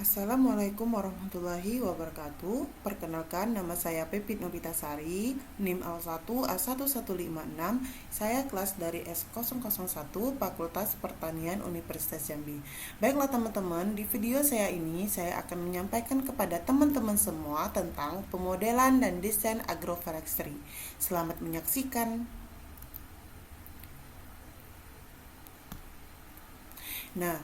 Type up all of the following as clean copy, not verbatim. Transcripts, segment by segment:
Assalamualaikum warahmatullahi wabarakatuh. Perkenalkan, nama saya Pepit Novitasari, NIM Al1A1156. Saya kelas dari S001 Fakultas Pertanian Universitas Jambi. Baiklah teman-teman, di video saya ini saya akan menyampaikan kepada teman-teman semua tentang pemodelan dan desain agroforestry. Selamat menyaksikan. Nah,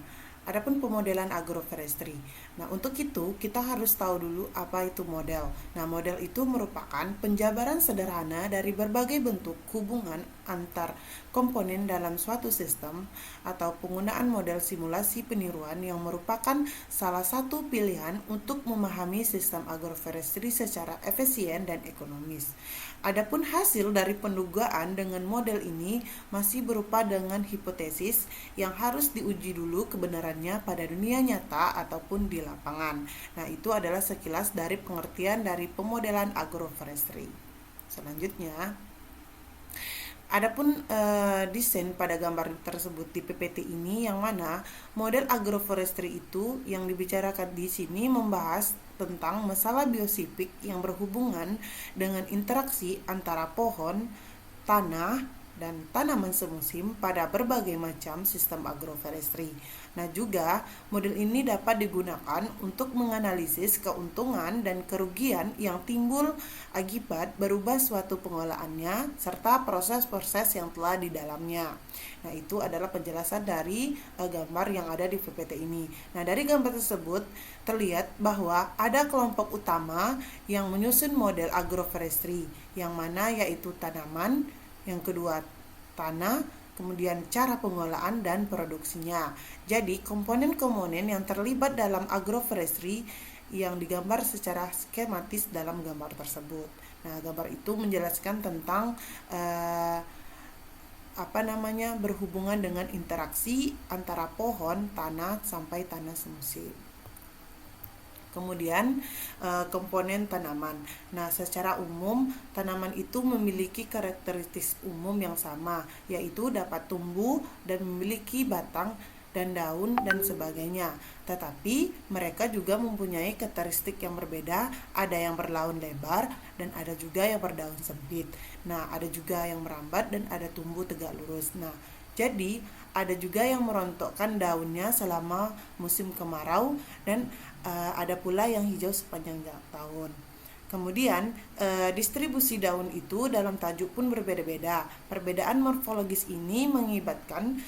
adapun pemodelan agroforestry. Nah, untuk itu kita harus tahu dulu apa itu model. Nah, model itu merupakan penjabaran sederhana dari berbagai bentuk hubungan antar komponen dalam suatu sistem atau penggunaan model simulasi peniruan yang merupakan salah satu pilihan untuk memahami sistem agroforestry secara efisien dan ekonomis. Adapun hasil dari pendugaan dengan model ini masih berupa dengan hipotesis yang harus diuji dulu kebenarannya pada dunia nyata ataupun di lapangan. Nah, itu adalah sekilas dari pengertian dari pemodelan agroforestry. Selanjutnya, adapun desain pada gambar tersebut di PPT ini, yang mana model agroforestry itu yang dibicarakan di sini membahas tentang masalah biosifik yang berhubungan dengan interaksi antara pohon, tanah, dan tanaman semusim pada berbagai macam sistem agroforestry. Nah, juga model ini dapat digunakan untuk menganalisis keuntungan dan kerugian yang timbul akibat berubah suatu pengolahannya serta proses-proses yang telah di dalamnya. Nah, itu adalah penjelasan dari gambar yang ada di PPT ini. Nah, dari gambar tersebut terlihat bahwa ada kelompok utama yang menyusun model agroforestry, yang mana yaitu tanaman, yang kedua tanah, kemudian cara pengolahan dan produksinya. Jadi komponen-komponen yang terlibat dalam agroforestry yang digambar secara skematis dalam gambar tersebut. Nah, gambar itu menjelaskan tentang berhubungan dengan interaksi antara pohon, tanah sampai tanah semusim. Kemudian komponen tanaman. Nah, secara umum tanaman itu memiliki karakteristik umum yang sama, yaitu dapat tumbuh dan memiliki batang dan daun dan sebagainya. Tetapi mereka juga mempunyai karakteristik yang berbeda, ada yang berdaun lebar dan ada juga yang berdaun sempit. Nah, ada juga yang merambat dan ada tumbuh tegak lurus. Nah, jadi ada juga yang merontokkan daunnya selama musim kemarau dan ada pula yang hijau sepanjang tahun. Kemudian distribusi daun itu dalam tajuk pun berbeda-beda. Perbedaan morfologis ini mengibatkan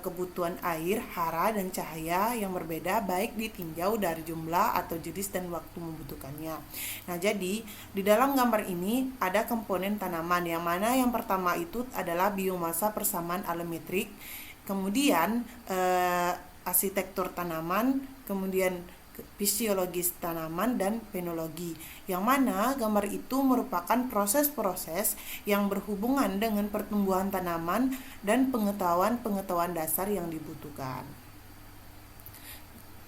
kebutuhan air, hara, dan cahaya yang berbeda baik ditinjau dari jumlah atau jenis dan waktu membutuhkannya. Nah, jadi di dalam gambar ini ada komponen tanaman, yang mana yang pertama itu adalah biomasa persamaan alometrik, kemudian arsitektur tanaman, kemudian fisiologis tanaman, dan fenologi, yang mana gambar itu merupakan proses-proses yang berhubungan dengan pertumbuhan tanaman dan pengetahuan dasar yang dibutuhkan.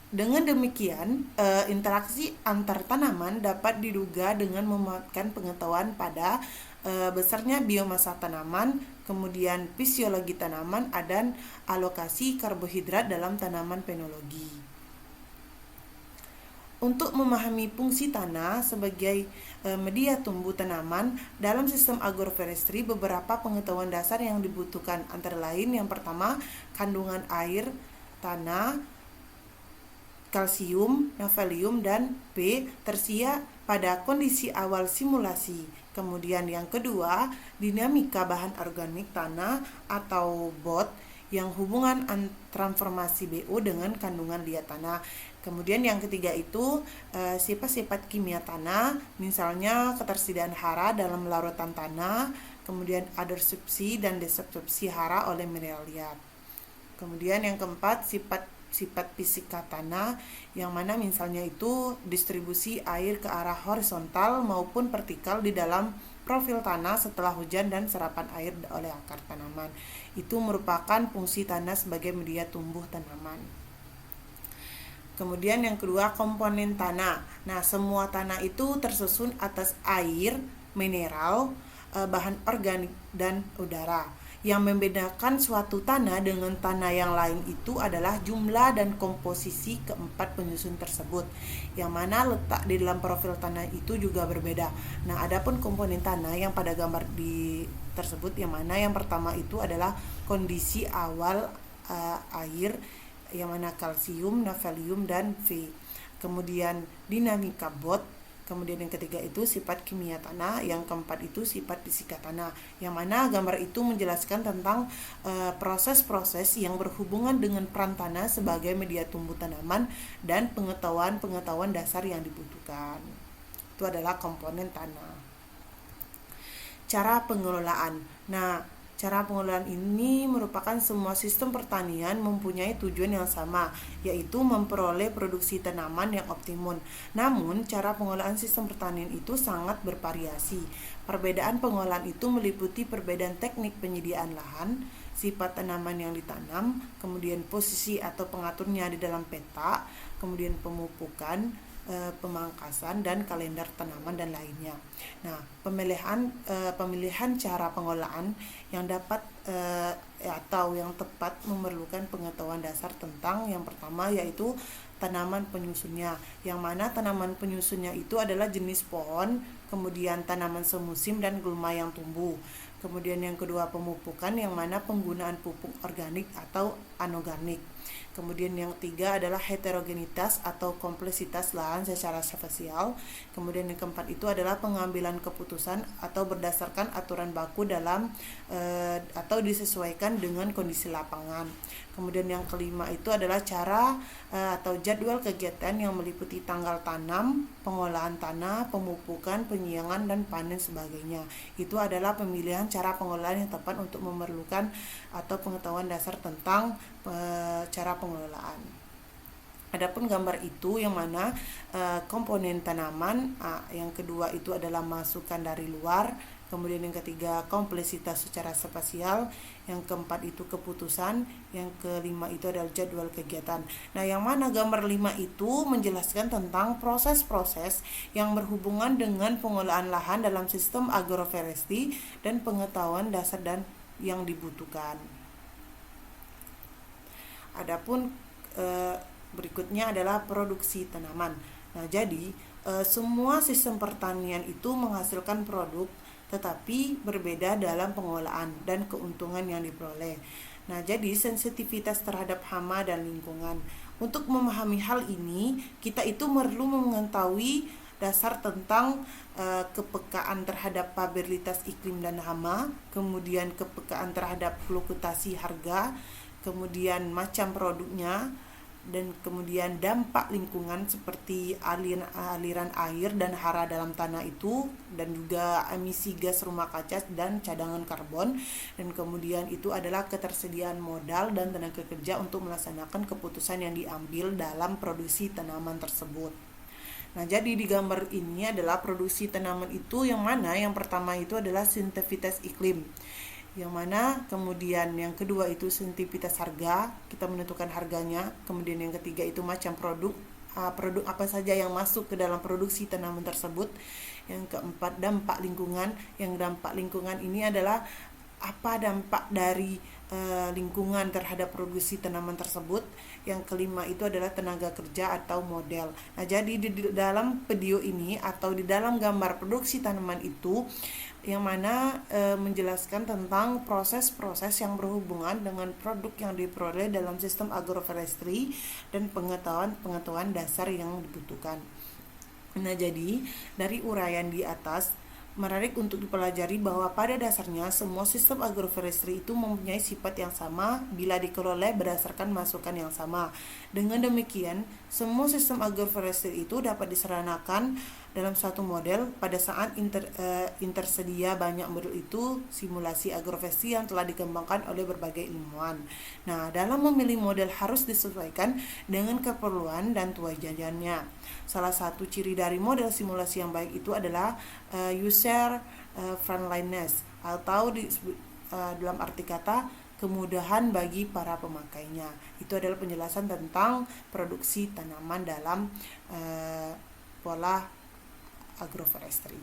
Dengan demikian, interaksi antar tanaman dapat diduga dengan memanfaatkan pengetahuan pada besarnya biomasa tanaman, kemudian fisiologi tanaman, dan alokasi karbohidrat dalam tanaman fenologi. Untuk memahami fungsi tanah sebagai media tumbuh tanaman dalam sistem agroforestry, beberapa pengetahuan dasar yang dibutuhkan antara lain, yang pertama, kandungan air tanah, kalsium, nafalium, dan B tersedia pada kondisi awal simulasi. Kemudian yang kedua, dinamika bahan organik tanah atau BOT, yang hubungan transformasi BO dengan kandungan liat tanah. Kemudian yang ketiga itu sifat-sifat kimia tanah, misalnya ketersediaan hara dalam larutan tanah, kemudian adsorpsi dan desorpsi hara oleh mineral liat. Kemudian yang keempat, sifat fisika tanah, yang mana misalnya itu distribusi air ke arah horizontal maupun vertikal di dalam profil tanah setelah hujan dan serapan air oleh akar tanaman. Itu merupakan fungsi tanah sebagai media tumbuh tanaman. Kemudian yang kedua, komponen tanah. Nah, semua tanah itu tersusun atas air, mineral, bahan organik, dan udara. Yang membedakan suatu tanah dengan tanah yang lain itu adalah jumlah dan komposisi keempat penyusun tersebut, yang mana letak di dalam profil tanah itu juga berbeda. Nah, adapun komponen tanah yang pada gambar di tersebut, yang mana yang pertama itu adalah kondisi awal air, yang mana kalsium, nafalium, dan V. Kemudian dinamika bot. Kemudian yang ketiga itu sifat kimia tanah, yang keempat itu sifat fisika tanah. Yang mana gambar itu menjelaskan tentang proses-proses yang berhubungan dengan peran tanah sebagai media tumbuh tanaman dan pengetahuan-pengetahuan dasar yang dibutuhkan. Itu adalah komponen tanah. Cara pengelolaan. Nah, cara pengelolaan ini merupakan semua sistem pertanian mempunyai tujuan yang sama, yaitu memperoleh produksi tanaman yang optimum. Namun, cara pengelolaan sistem pertanian itu sangat bervariasi. Perbedaan pengolahan itu meliputi perbedaan teknik penyediaan lahan, sifat tanaman yang ditanam, kemudian posisi atau pengaturnya di dalam peta, kemudian pemupukan, pemangkasan, dan kalender tanaman dan lainnya. Nah, pemilihan cara pengolahan yang dapat atau yang tepat memerlukan pengetahuan dasar tentang yang pertama yaitu tanaman penyusunnya, yang mana tanaman penyusunnya itu adalah jenis pohon, kemudian tanaman semusim dan gulma yang tumbuh. Kemudian yang kedua pemupukan, yang mana penggunaan pupuk organik atau anorganik. Kemudian yang ketiga adalah heterogenitas atau kompleksitas lahan secara spasial. Kemudian yang keempat itu adalah pengambilan keputusan atau berdasarkan aturan baku dalam atau disesuaikan dengan kondisi lapangan. Kemudian yang kelima itu adalah cara atau jadwal kegiatan yang meliputi tanggal tanam, pengolahan tanah, pemupukan, penyiangan, dan panen sebagainya. Itu adalah pemilihan cara pengolahan yang tepat untuk memerlukan atau pengetahuan dasar tentang cara pengelolaan. Adapun gambar itu yang mana komponen tanaman, yang kedua itu adalah masukan dari luar, kemudian yang ketiga kompleksitas secara spasial, yang keempat itu keputusan, yang kelima itu adalah jadwal kegiatan. Nah, yang mana gambar 5 itu menjelaskan tentang proses-proses yang berhubungan dengan pengolahan lahan dalam sistem agroforestry dan pengetahuan dasar dan yang dibutuhkan. Adapun berikutnya adalah produksi tanaman. Nah, jadi semua sistem pertanian itu menghasilkan produk, tetapi berbeda dalam pengolahan dan keuntungan yang diperoleh. Nah, jadi sensitivitas terhadap hama dan lingkungan. Untuk memahami hal ini, kita itu perlu mengetahui dasar tentang kepekaan terhadap variabilitas iklim dan hama, kemudian kepekaan terhadap fluktuasi harga, kemudian macam produknya, dan kemudian dampak lingkungan seperti aliran air dan hara dalam tanah itu, dan juga emisi gas rumah kaca dan cadangan karbon, dan kemudian itu adalah ketersediaan modal dan tenaga kerja untuk melaksanakan keputusan yang diambil dalam produksi tanaman tersebut. Nah, jadi di gambar ini adalah produksi tanaman itu yang mana yang pertama itu adalah sensitivitas iklim, yang mana kemudian yang kedua itu sensitivitas harga, kita menentukan harganya. Kemudian yang ketiga itu macam produk apa saja yang masuk ke dalam produksi tanaman tersebut. Yang keempat dampak lingkungan, yang dampak lingkungan ini adalah apa dampak dari lingkungan terhadap produksi tanaman tersebut. Yang kelima itu adalah tenaga kerja atau model. Nah, jadi di dalam video ini atau di dalam gambar produksi tanaman itu yang mana menjelaskan tentang proses-proses yang berhubungan dengan produk yang diperoleh dalam sistem agroforestry dan pengetahuan dasar yang dibutuhkan. Nah, jadi dari uraian di atas menarik untuk dipelajari bahwa pada dasarnya semua sistem agroforestry itu mempunyai sifat yang sama bila dikelola berdasarkan masukan yang sama. Dengan demikian, semua sistem agroforestry itu dapat diseranakan dalam satu model pada saat tersedia banyak model itu simulasi agroforestry yang telah dikembangkan oleh berbagai ilmuwan. Nah, dalam memilih model harus disesuaikan dengan keperluan dan tujuannya. Salah satu ciri dari model simulasi yang baik itu adalah user friendliness atau dalam arti kata kemudahan bagi para pemakainya. Itu adalah penjelasan tentang produksi tanaman dalam pola agroforestry.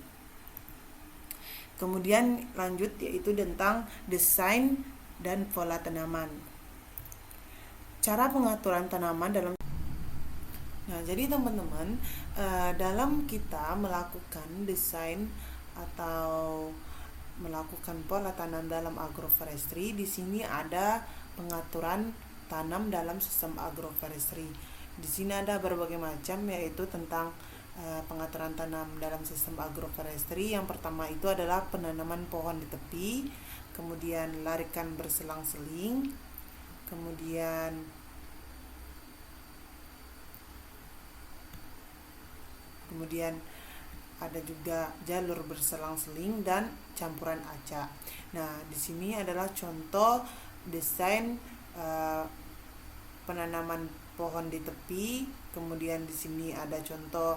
Kemudian lanjut yaitu tentang desain dan pola tanaman. Cara pengaturan tanaman dalam. Nah, jadi teman-teman, dalam kita melakukan desain atau melakukan pola tanam dalam agroforestry, di sini ada pengaturan tanam dalam sistem agroforestry. Di sini ada berbagai macam, yaitu tentang pengaturan tanam dalam sistem agroforestry. Yang pertama itu adalah penanaman pohon di tepi, kemudian larikan berselang-seling, kemudian ada juga jalur berselang-seling dan campuran acak. Nah, di sini adalah contoh desain penanaman pohon di tepi. Kemudian di sini ada contoh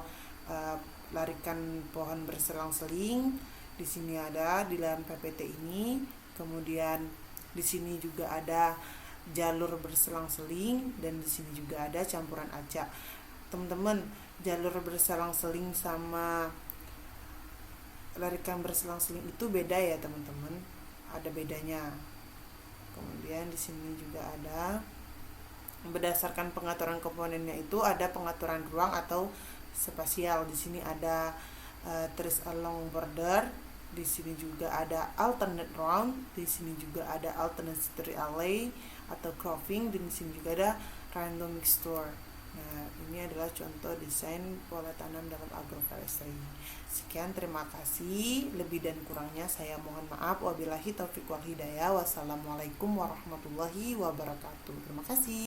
larikan pohon berselang-seling. Di sini ada di dalam PPT ini. Kemudian di sini juga ada jalur berselang-seling dan di sini juga ada campuran acak. Teman-teman, jalur berselang-seling sama larikan berselang-seling itu beda ya teman-teman, ada bedanya. Kemudian di sini juga ada berdasarkan pengaturan komponennya itu ada pengaturan ruang atau spasial. Di sini ada trees along border, di sini juga ada alternate round, di sini juga ada alternate tree alley atau cropping, dan di sini juga ada random mixture. Nah, ini adalah contoh desain pola tanam dalam agroforestry. Sekian, terima kasih. Lebih dan kurangnya saya mohon maaf. Wabillahi taufiq wal hidayah. Wassalamualaikum warahmatullahi wabarakatuh. Terima kasih.